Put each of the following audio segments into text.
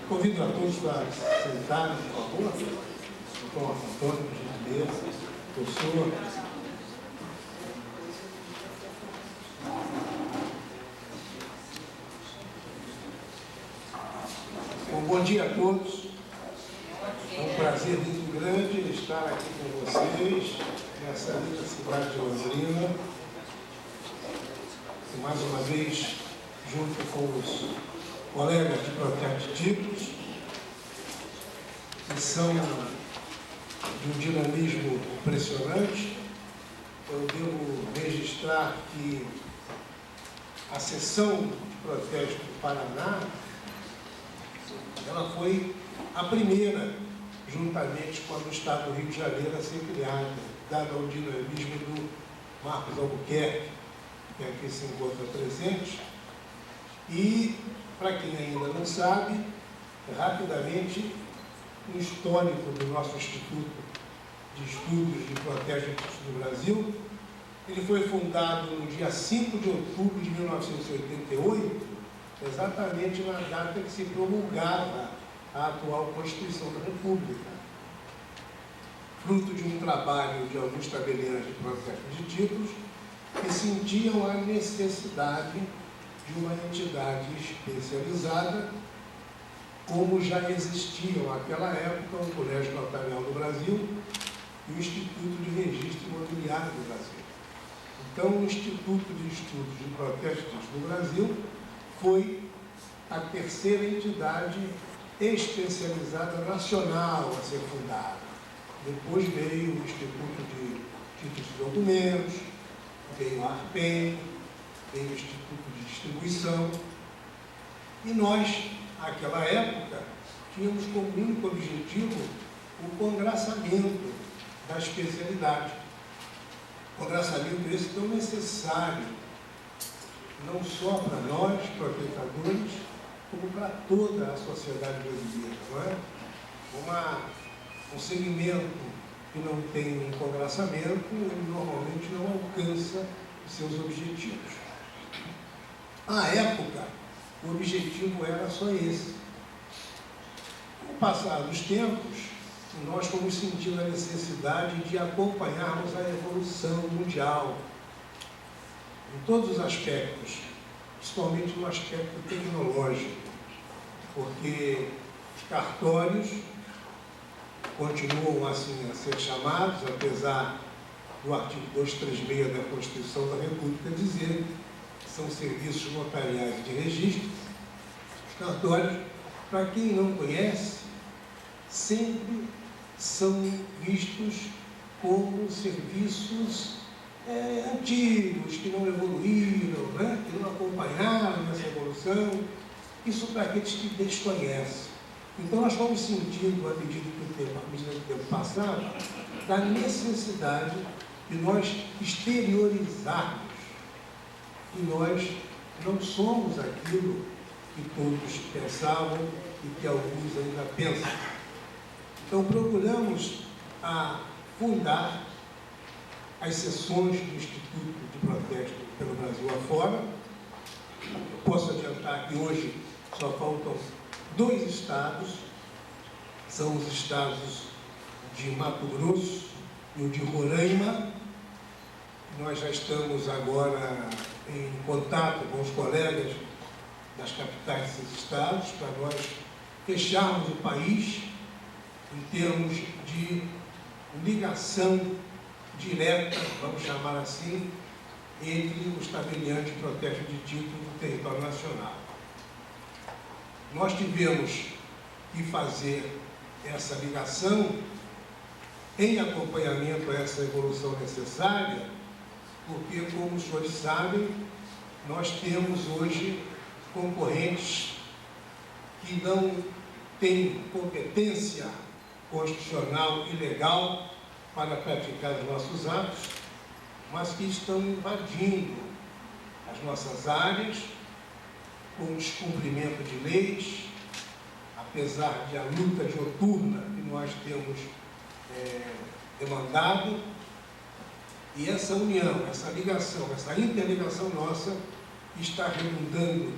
Convido a todos para sentarem, por favor. Doutor Marco Antônio, por gentileza. Professor. Bom dia a todos. É um prazer muito grande estar aqui com vocês, nessa linda cidade de Londrina. E mais uma vez, junto com os colegas de protesto de títulos, que são de um dinamismo impressionante. Eu devo registrar que a sessão de protesto do Paraná, ela foi a primeira, juntamente com a do Estado do Rio de Janeiro, a ser criada, dado ao dinamismo do Marcos Albuquerque, que aqui se encontra presente. E, para quem ainda não sabe, rapidamente, um histórico do nosso Instituto de Estudos de Protesto do Brasil. Ele foi fundado no dia 5 de outubro de 1988, exatamente na data que se promulgava a atual Constituição da República. Fruto de um trabalho de alguns tabeliães de protesto de títulos que sentiam a necessidade de uma entidade especializada, como já existiam naquela época o Colégio Notarial do Brasil e o Instituto de Registro Imobiliário do Brasil. Então, o Instituto de Estudos de Protestos do Brasil foi a terceira entidade especializada nacional a ser fundada. Depois veio o Instituto de Títulos de Documentos, veio a ARPEN, veio o Instituto de Distribuição. E nós, naquela época, tínhamos como único objetivo o congraçamento da especialidade. Congraçamento esse tão necessário, não só para nós, protetadores, como para toda a sociedade brasileira, não é? Um segmento que não tem um congraçamento, ele normalmente não alcança os seus objetivos. À época, o objetivo era só esse. Com o passar dos tempos, nós fomos sentindo a necessidade de acompanharmos a evolução mundial, em todos os aspectos, principalmente no aspecto tecnológico, porque os cartórios continuam assim a ser chamados, apesar do artigo 236 da Constituição da República dizer que são serviços notariais de registro. Os cartórios, para quem não conhece, sempre são vistos como serviços antigos, que não evoluíram, né? Que não acompanharam essa evolução. Isso para aqueles que desconhecem. Então, nós vamos sentindo, à medida que o tempo passava, da necessidade de nós exteriorizarmos que nós não somos aquilo que todos pensavam e que alguns ainda pensam. Então, procuramos fundar as sessões do Instituto de Protesto pelo Brasil afora. Eu posso adiantar que hoje só faltam 2 estados, são os estados de Mato Grosso e o de Roraima. Nós já estamos agora em contato com os colegas das capitais desses estados para nós fecharmos o país em termos de ligação direta, vamos chamar assim, entre os tabeliães de protesto de título do território nacional. Nós tivemos que fazer essa ligação em acompanhamento a essa evolução necessária, porque, como os senhores sabem, nós temos hoje concorrentes que não têm competência constitucional e legal para praticar os nossos atos, mas que estão invadindo as nossas áreas com descumprimento de leis, apesar de a luta dioturna que nós temos demandado. E essa união, essa ligação, essa interligação nossa está redundando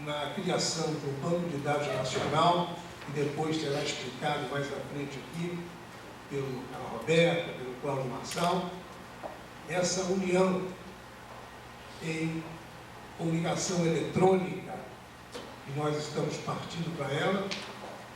na criação de um banco de dados nacional, que depois será explicado mais à frente aqui pelo Carla Roberta, pelo Cláudio Marçal. Essa união em comunicação eletrônica, que nós estamos partindo para ela,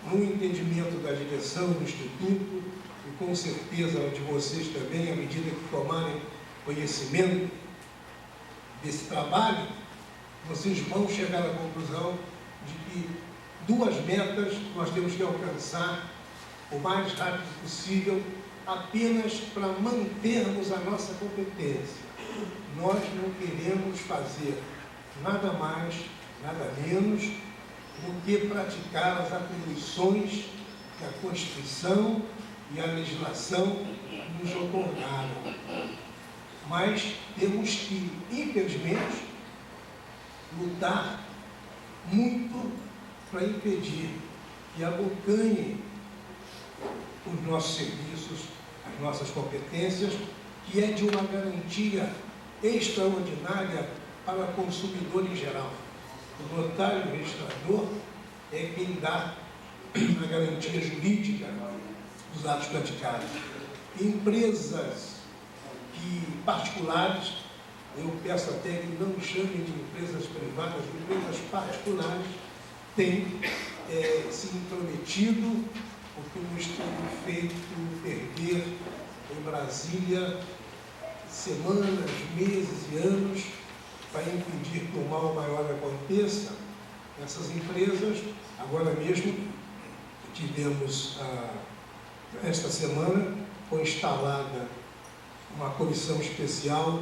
no entendimento da direção do Instituto, e com certeza de vocês também, à medida que tomarem conhecimento desse trabalho, vocês vão chegar à conclusão de que duas metas nós temos que alcançar o mais rápido possível, apenas para mantermos a nossa competência. Nós não queremos fazer nada mais, nada menos do que praticar as atribuições que a Constituição e a legislação nos otorgaram. Mas temos que, infelizmente, lutar muito para impedir que abocanhem os nossos serviços, as nossas competências, que é de uma garantia extraordinária para o consumidor em geral. O notário registrador é quem dá a garantia jurídica dos atos praticados. Empresas particulares, eu peço até que não chamem de empresas privadas, empresas particulares têm se intrometido, porque um estudo feito perder em Brasília semanas, meses e anos para impedir que o mal maior aconteça. Essas empresas, agora mesmo, tivemos, esta semana, foi instalada uma comissão especial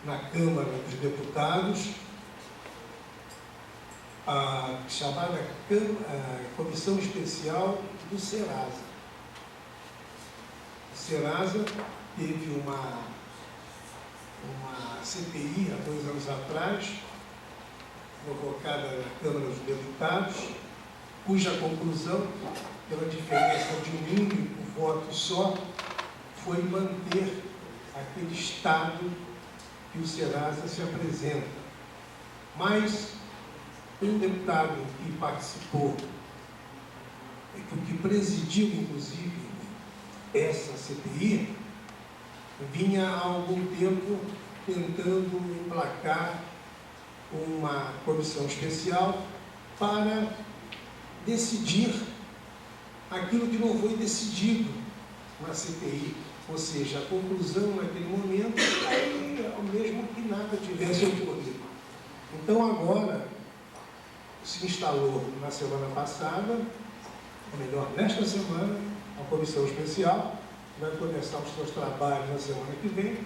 na Câmara dos Deputados, chamada Comissão Especial do Serasa. O Serasa teve uma CPI há 2 anos atrás, provocada na Câmara dos Deputados, cuja conclusão, pela diferença de um único voto só, foi manter aquele estado que o Serasa se apresenta. Mas um deputado que participou, que presidiu, inclusive, essa CPI, vinha há algum tempo tentando emplacar uma comissão especial para decidir aquilo que não foi decidido na CPI, ou seja, a conclusão naquele momento é o mesmo que nada tivesse ocorrido. Então agora se instalou na semana passada, ou melhor, nesta semana, a comissão especial, que vai começar os seus trabalhos na semana que vem,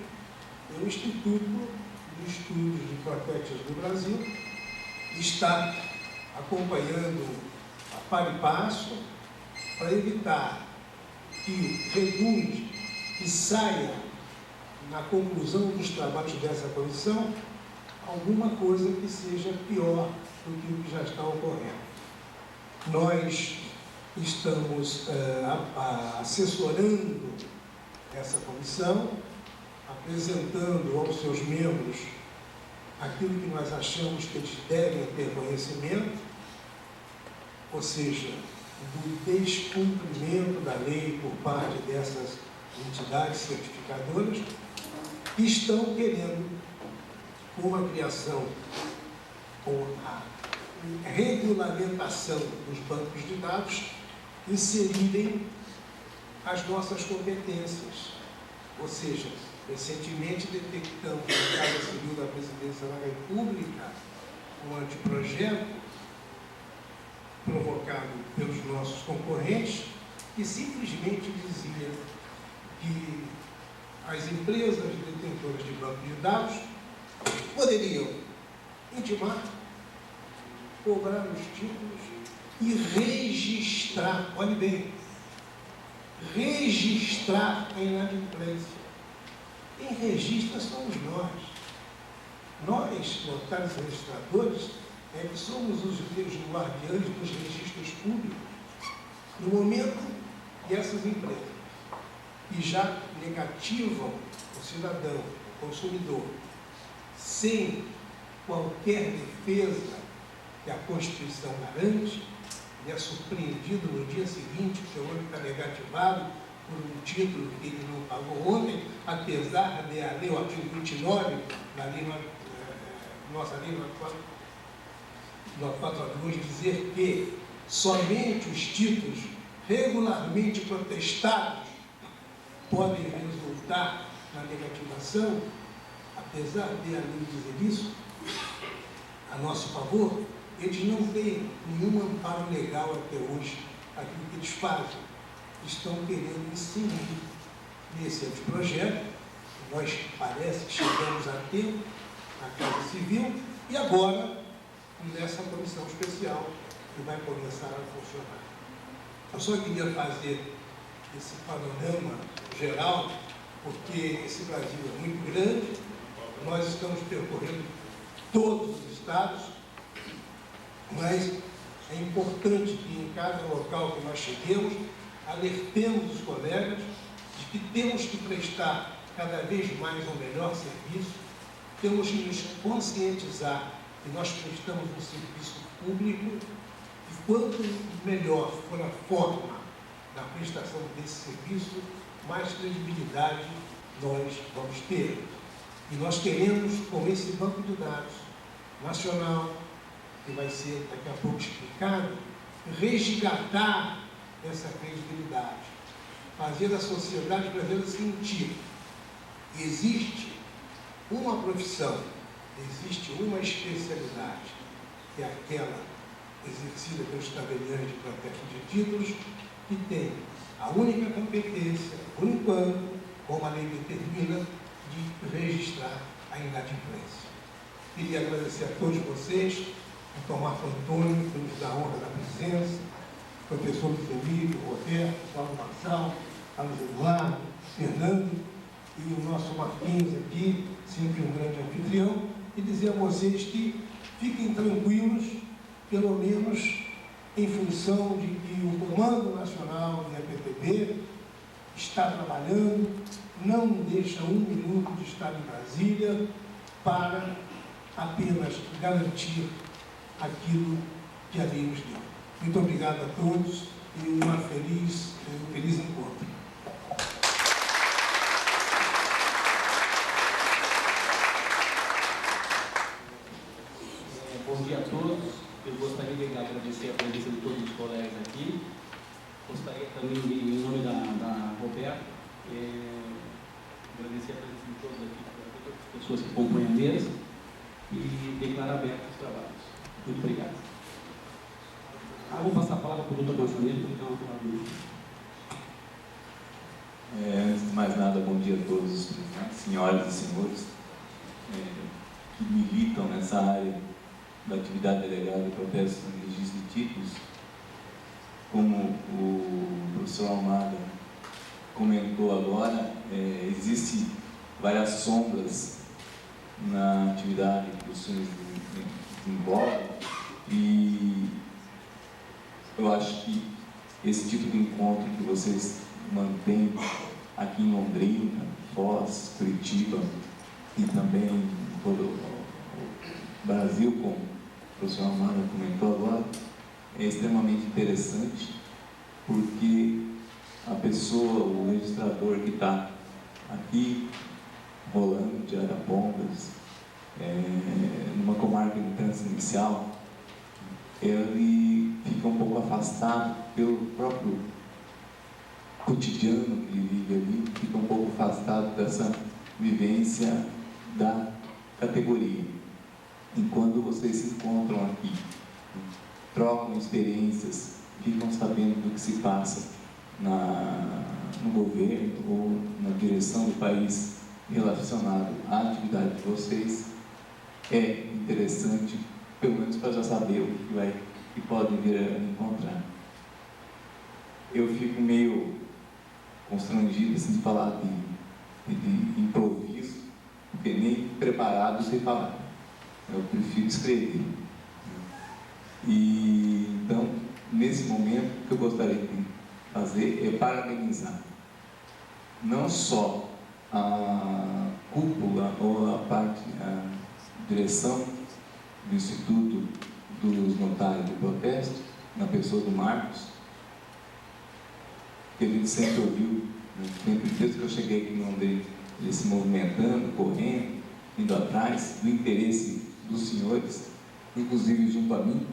e o Instituto de Estudos de Protéticas do Brasil está acompanhando a par e passo para evitar que redunde, que saia na conclusão dos trabalhos dessa comissão alguma coisa que seja pior do que o que já está ocorrendo. Nós estamos assessorando essa comissão, apresentando aos seus membros aquilo que nós achamos que eles devem ter conhecimento, ou seja, do descumprimento da lei por parte dessas entidades certificadoras que estão querendo, com a criação, com a regulamentação dos bancos de dados, inserirem as nossas competências. Ou seja, recentemente detectamos na Casa Civil da Presidência da República um anteprojeto provocado pelos nossos concorrentes, que simplesmente dizia que as empresas detentoras de banco de dados poderiam intimar, cobrar os títulos e registrar, olhe bem, registrar a inadimplência. Quem registra somos nós. Nós, notários e registradores, que somos os guardiães dos registros públicos. No momento que essas empresas, que já negativam o cidadão, o consumidor, sem qualquer defesa que a Constituição garante, ele é surpreendido no dia seguinte, o seu olho está negativado por um título que ele não pagou ontem, apesar de a lei, o artigo 29 da lei, nossa lei 9492 dizer que somente os títulos regularmente protestados podem resultar na negativação. Apesar de a lei dizer isso, a nosso favor, eles não têm nenhum amparo legal até hoje. Aquilo que eles fazem, estão querendo inserir nesse anteprojeto. Nós parece que chegamos a tempo na Casa Civil e agora nessa comissão especial que vai começar a funcionar. Eu só queria fazer esse panorama geral, porque esse Brasil é muito grande, nós estamos percorrendo todos os estados, mas é importante que em cada local que nós cheguemos, alertemos os colegas de que temos que prestar cada vez mais um melhor serviço, temos que nos conscientizar que nós prestamos um serviço público e quanto melhor for a forma da prestação desse serviço, mais credibilidade nós vamos ter. E nós queremos, com esse banco de dados nacional, que vai ser daqui a pouco explicado, resgatar essa credibilidade, fazer a sociedade brasileira sentir que existe uma profissão, existe uma especialidade, que é aquela exercida pelos tabeliães de proteção de títulos, que tem a única competência, por enquanto, como a lei determina, de registrar a inadimplência. Queria agradecer a todos vocês, a Tomás Antônio, que nos dá a honra da presença, o professor Luiz Emílio, Roberto, Paulo Marçal, Carlos Eduardo, Fernando e o nosso Marquinhos aqui, sempre um grande anfitrião, e dizer a vocês que fiquem tranquilos, pelo menos em função de que o Comando Nacional do EPTB está trabalhando, não deixa um minuto de estar em Brasília para apenas garantir aquilo que a lei nos deu. Muito obrigado a todos e um feliz encontro. Bom dia a todos. Eu gostaria de agradecer a presença de todos os colegas aqui. Gostaria também, em nome da Roberta, agradecer a presença de todos aqui, todas as pessoas que compõem a mesa, e declarar abertos os trabalhos. Muito obrigado. Vou passar a palavra para o doutor Massaneiro, que tem uma palavra. Antes de mais nada, bom dia a todos os presentes, senhoras e senhores que militam nessa área da atividade delegada e proteção de registro de títulos. Como o professor Almada comentou agora, existem várias sombras na atividade que os senhores desenvolvem, e eu acho que esse tipo de encontro que vocês mantêm aqui em Londrina, Foz, Curitiba e também em todo o Brasil, como o professor Amara comentou agora, é extremamente interessante, porque a pessoa, o registrador que está aqui rolando de Arapongas, numa comarca de trânsito inicial, ele fica um pouco afastado pelo próprio cotidiano que ele vive ali, fica um pouco afastado dessa vivência da categoria. E quando vocês se encontram aqui, trocam experiências, ficam sabendo do que se passa no governo ou na direção do país relacionado à atividade de vocês, é interessante, pelo menos para já saber o que podem vir a encontrar. Eu fico meio constrangido assim, de falar de improviso, porque nem preparado sei falar. Eu prefiro escrever. E então, nesse momento, o que eu gostaria de fazer é parabenizar não só a cúpula ou a direção do Instituto dos notários de protesto, na pessoa do Marcos, que a gente sempre ouviu, sempre desde que eu cheguei aqui em Londrina, ele se movimentando, correndo, indo atrás do interesse dos senhores, inclusive junto a mim,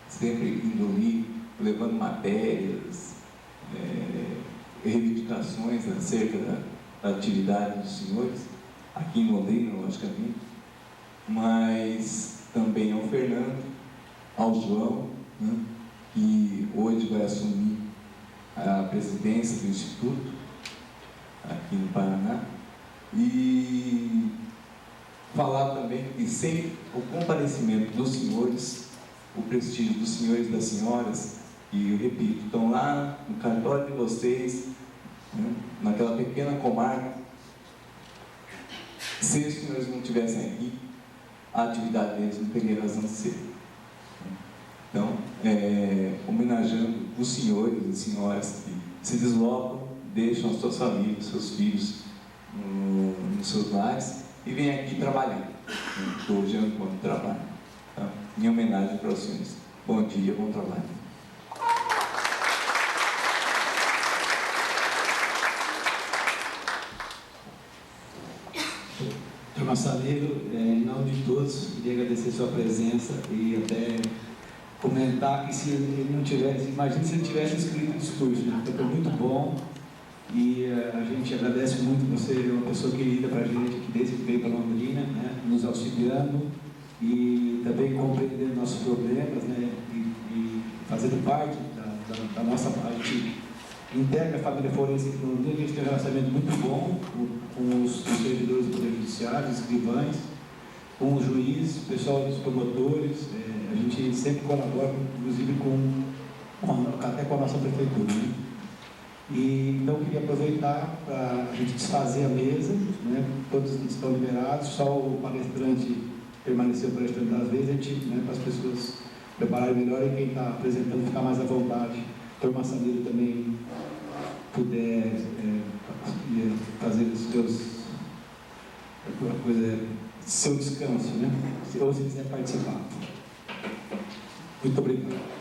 sempre indo ali, levando matérias, reivindicações acerca da atividade dos senhores, aqui em Londrina, logicamente, mas também ao Fernando, ao João, né, que hoje vai assumir a presidência do Instituto, aqui no Paraná, e falar também que sem o comparecimento dos senhores, o prestígio dos senhores e das senhoras, e eu repito, estão lá no cartório de vocês, né, naquela pequena comarca, se os senhores não estivessem aqui, a atividade deles não teria razão de ser. Então, homenageando os senhores e senhoras que se deslocam, deixam as suas famílias, seus filhos nos seus lares e vêm aqui trabalhar. Hoje é um encontro de trabalho. Tá? Em homenagem para os senhores. Bom dia, bom trabalho. Marcelo, em nome de todos, queria agradecer sua presença e até comentar que se ele não tivesse, imagine se ele tivesse escrito o discurso, né? Então foi muito bom e a gente agradece muito você, é uma pessoa querida para a gente aqui desde que veio para Londrina, né? Nos auxiliando e também compreendendo nossos problemas, né? E fazendo parte da nossa parte. Integra a família forense aqui no Londrina, a gente tem um relacionamento muito bom com os servidores do Poder Judiciário, os escrivães, com o juiz, o pessoal dos promotores, a gente sempre colabora, inclusive até com a nossa prefeitura. Né? E então eu queria aproveitar para a gente desfazer a mesa, né? Todos estão liberados, só o palestrante permaneceu palestrando às vezes, a gente, né, para as pessoas prepararem melhor e quem está apresentando ficar mais à vontade. O maçaneiro também puder fazer os seus seu descanso, né? Ou se quiser participar. Muito obrigado.